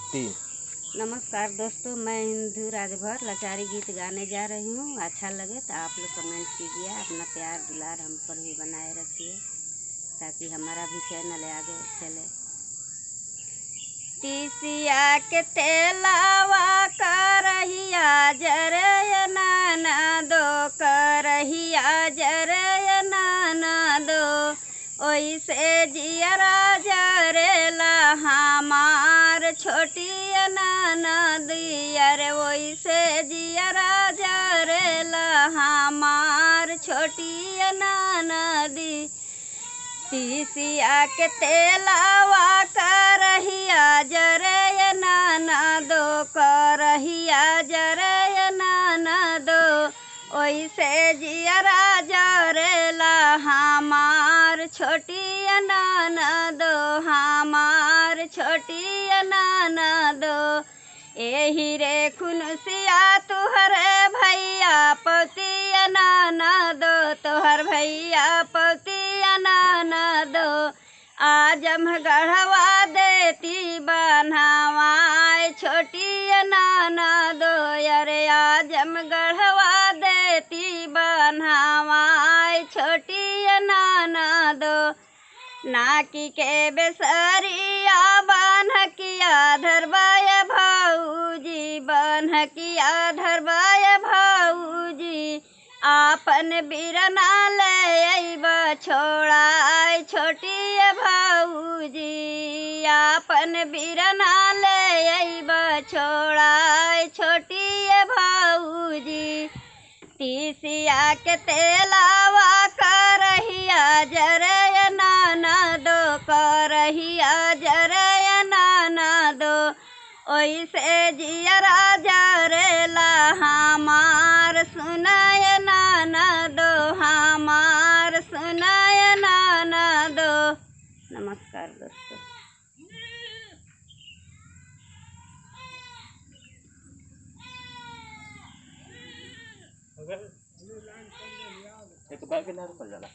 तीन। नमस्कार दोस्तों, मैं हिंदू राजभर लाचारी गीत गाने जा रही हूँ। अच्छा लगे तो आप लोग कमेंट कीजिए। अपना प्यार दुलार हम पर भी बनाए रखिए ताकि हमारा भी चैनल आगे चले। तीसिया के तेलावा करहिया जरे नाना दो, करहिया जरे नाना दो, ओइसे जियरा जरेला हमार छोटी ननदी। अरे ओइसे जियरा जरेला हमार छोटी ननदी। तीसिया के तेलावा करहिया जरे नाना दो, करहिया जरे नाना दो, ओइसे जियरा जरेला हमार छोटी ननद, हमार छोटी ननद। एही रे खुनसिया तुहरे भैया पति ननद, तोहर भैया पति ननद। आजम गढ़वा देती बनवाए छोटी ननद। अरे आजम गढ़वा देती बनवाए छोटी ननद। नाकी के बेसरिया बनहकिया धरबाय भौजी, बनहकिया धरबाय भौजी। आपन बिरना ले अइब छोड़ाए छोटी भौजी, आपन बिरना ले अइब छोड़ाए छोटी भौजी। तीसिया के तेलावा करहिया जरे नाना दो, करहिया जरे नाना दो, ओइसे जियरा जरेला हमार सुनाय नाना दो, हमार सुनाय नाना दो। नमस्कार दोस्तों। एक बार के ना रुकल जाला।